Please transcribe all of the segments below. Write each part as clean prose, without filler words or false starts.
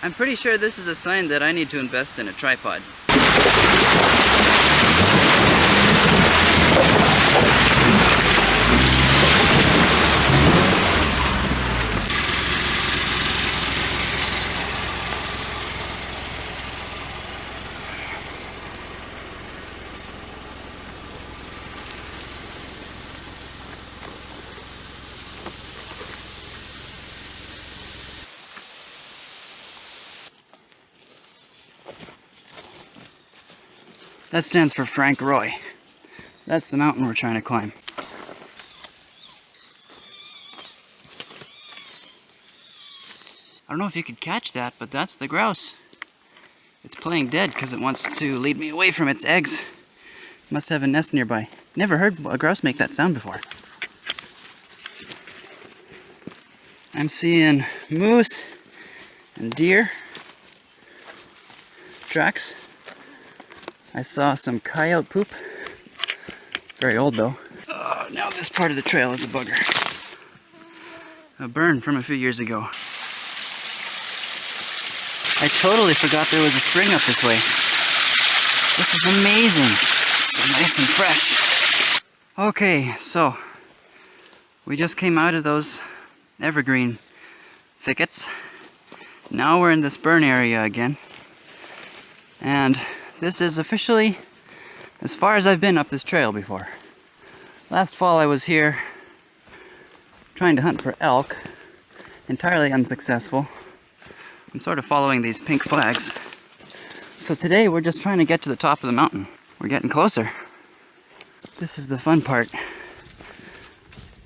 I'm pretty sure this is a sign that I need to invest in a tripod. That stands for Frank Roy. That's the mountain we're trying to climb. I don't know if you could catch that, but that's the grouse. It's playing dead because it wants to lead me away from its eggs. Must have a nest nearby. Never heard a grouse make that sound before. I'm seeing moose and deer tracks. I saw some coyote poop. Very old though. Oh, now this part of the trail is a bugger. A burn from a few years ago. I totally forgot there was a spring up this way. This is amazing. So nice and fresh. Okay, so we just came out of those evergreen thickets. Now we're in this burn area again. And this is officially as far as I've been up this trail before. Last fall I was here trying to hunt for elk. Entirely unsuccessful. I'm sort of following these pink flags. So today we're just trying to get to the top of the mountain. We're getting closer. This is the fun part.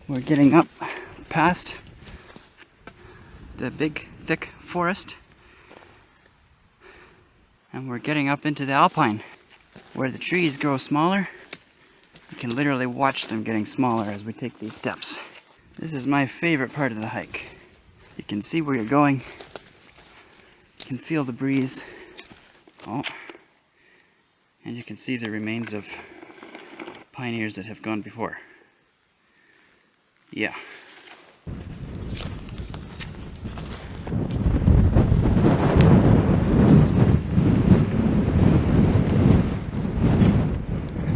We're getting up past the big thick forest. And we're getting up into the alpine, where the trees grow smaller. You can literally watch them getting smaller as we take these steps. This is my favorite part of the hike. You can see where you're going. You can feel the breeze. Oh. And you can see the remains of pioneers that have gone before. Yeah.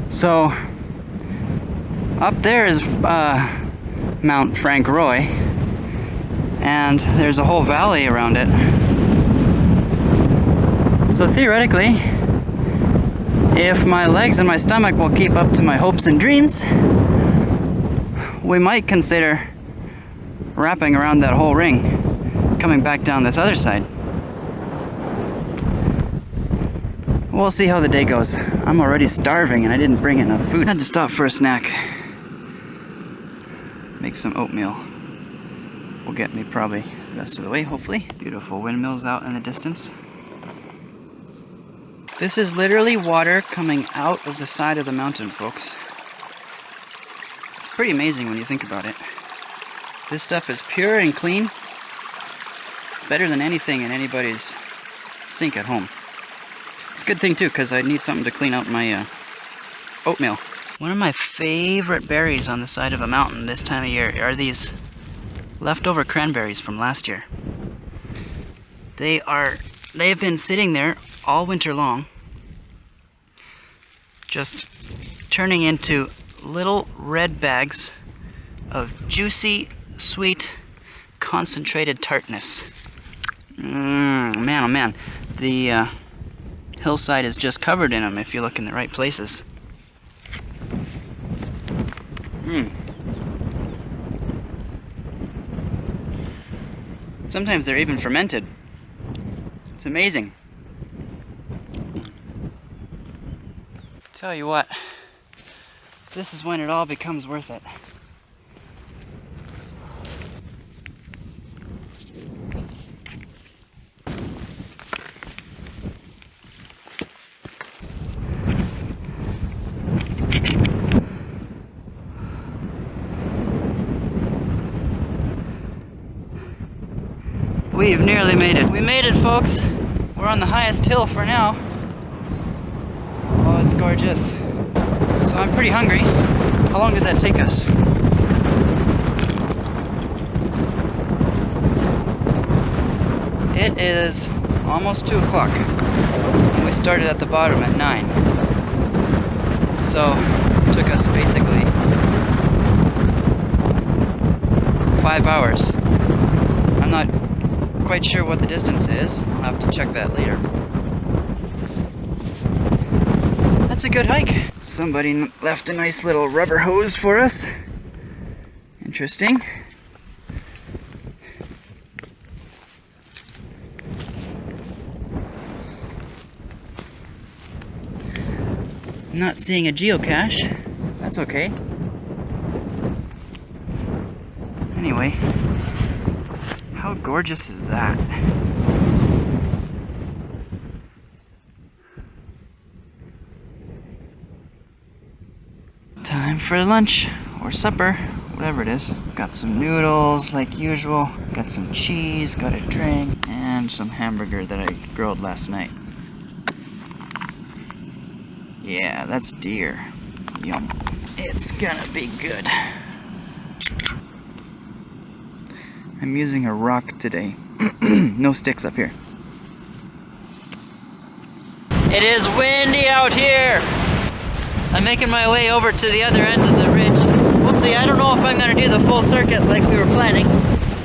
So, up there is Mount Frank Roy, and there's a whole valley around it. So theoretically, if my legs and my stomach will keep up to my hopes and dreams, we might consider wrapping around that whole ring, coming back down this other side. We'll see how the day goes. I'm already starving and I didn't bring enough food. I had to stop for a snack. Make some oatmeal. Will get me probably the rest of the way, hopefully. Beautiful windmills out in the distance. This is literally water coming out of the side of the mountain, folks. It's pretty amazing when you think about it. This stuff is pure and clean. Better than anything in anybody's sink at home. It's a good thing too, because I need something to clean out my oatmeal. One of my favorite berries on the side of a mountain this time of year are these leftover cranberries from last year. They've been sitting there all winter long, just turning into little red bags of juicy, sweet, concentrated tartness. Man, oh man. The hillside is just covered in them if you look in the right places. Sometimes they're even fermented. It's amazing. Tell you what, this is when it all becomes worth it. We've nearly made it. We made it, folks. We're on the highest hill for now. Oh, it's gorgeous. So I'm pretty hungry. How long did that take us? It is almost 2 o'clock. And we started at the bottom at 9. So, it took us basically 5 hours. I'm not quite sure what the distance is. I'll have to check that later. That's a good hike. Somebody left a nice little rubber hose for us. Interesting. I'm not seeing a geocache. That's okay. Anyway, how gorgeous is that? Time for lunch or supper, whatever it is. Got some noodles like usual, got some cheese, got a drink, and some hamburger that I grilled last night. Yeah, that's deer. Yum. It's gonna be good. I'm using a rock today. No sticks up here. It is windy out here! I'm making my way over to the other end of the ridge. We'll see, I don't know if I'm gonna do the full circuit like we were planning,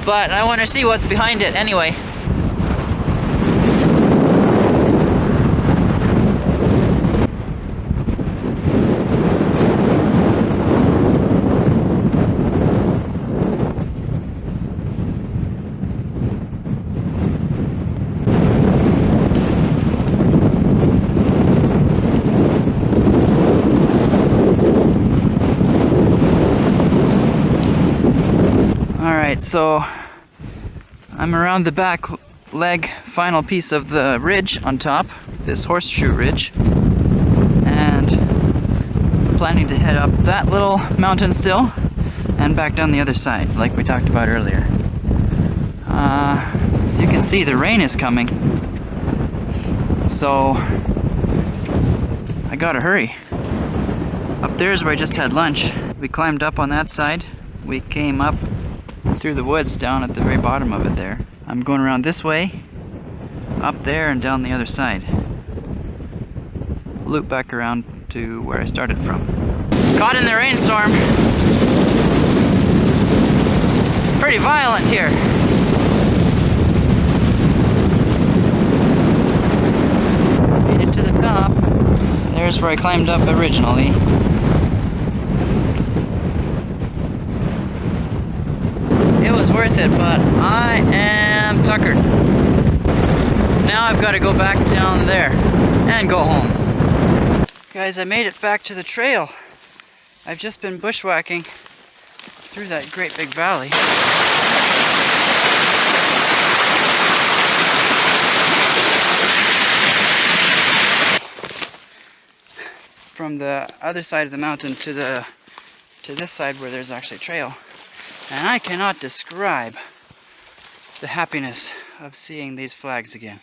but I wanna see what's behind it anyway. Alright, so I'm around the back leg final piece of the ridge on top, this horseshoe ridge, and planning to head up that little mountain still and back down the other side like we talked about earlier. As you can see, the rain is coming, so I gotta hurry. Up there is where I just had lunch. We climbed up on that side, we came up through the woods down at the very bottom of it there. I'm going around this way, up there and down the other side. Loop back around to where I started from. Caught in the rainstorm. It's pretty violent here. Made it to the top. There's where I climbed up originally. It was worth it, but I am tuckered. Now I've got to go back down there and go home. Guys, I made it back to the trail. I've just been bushwhacking through that great big valley. From the other side of the mountain to this side where there's actually a trail. And I cannot describe the happiness of seeing these flags again.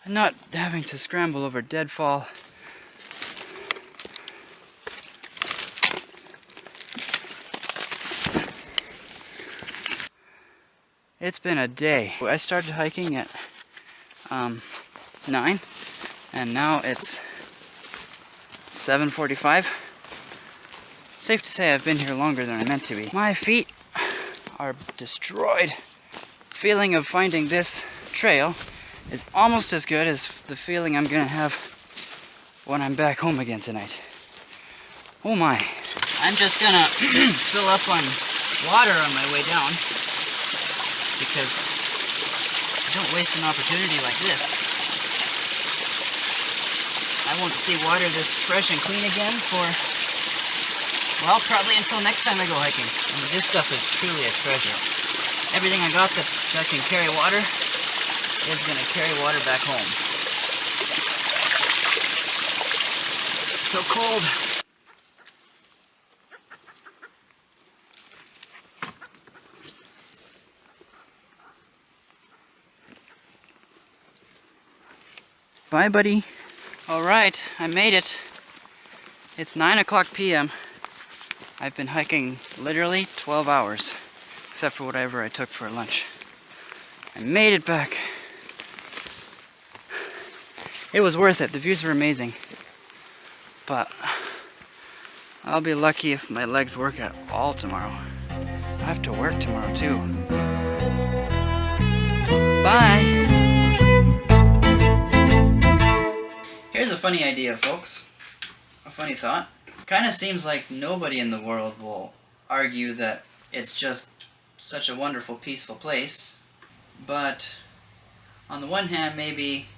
And not having to scramble over deadfall. It's been a day. I started hiking at 9 and now it's 7:45. Safe to say I've been here longer than I meant to be. My feet are destroyed. Feeling of finding this trail is almost as good as the feeling I'm gonna have when I'm back home again tonight. Oh my. I'm just gonna fill up on water on my way down because I don't waste an opportunity like this. I won't see water this fresh and clean again for, well, probably until next time I go hiking. I mean, this stuff is truly a treasure. Everything I got that can carry water is going to carry water back home. So cold. Bye, buddy. All right, I made it. It's 9 o'clock p.m. I've been hiking literally 12 hours, except for whatever I took for lunch. I made it back. It was worth it. The views were amazing. But I'll be lucky if my legs work at all tomorrow. I have to work tomorrow too. Bye! Here's a funny idea, folks. A funny thought. Kind of seems like nobody in the world will argue that it's just such a wonderful, peaceful place. But on the one hand, maybe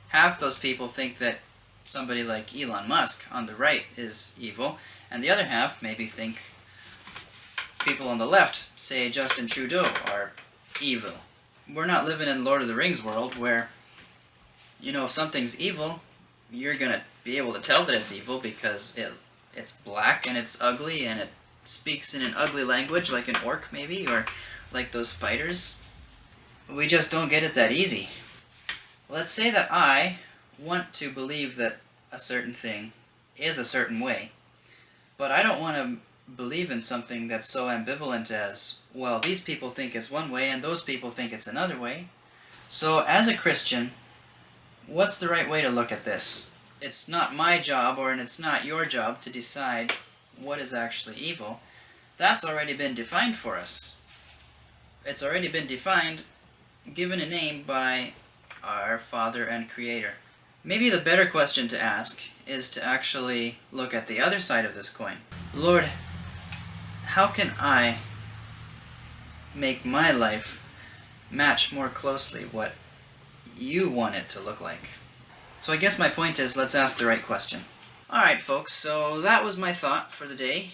half those people think that somebody like Elon Musk on the right is evil, and the other half maybe think people on the left, say Justin Trudeau, are evil. We're not living in Lord of the Rings world where, you know, if something's evil, you're gonna be able to tell that it's evil because it's black and it's ugly and it speaks in an ugly language like an orc maybe, or like those spiders. We just don't get it that easy. Let's say that I want to believe that a certain thing is a certain way, but I don't want to believe in something that's so ambivalent as, well, these people think it's one way and those people think it's another way. So as a Christian, what's the right way to look at this? It's not my job, or it's not your job, to decide what is actually evil. That's already been defined for us. It's already been defined, given a name by our Father and Creator. Maybe the better question to ask is to actually look at the other side of this coin. Lord, how can I make my life match more closely what you want it to look like? So I guess my point is, let's ask the right question. Alright folks, so that was my thought for the day.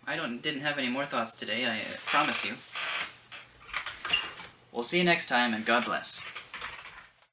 I didn't have any more thoughts today, I promise you. We'll see you next time, and God bless.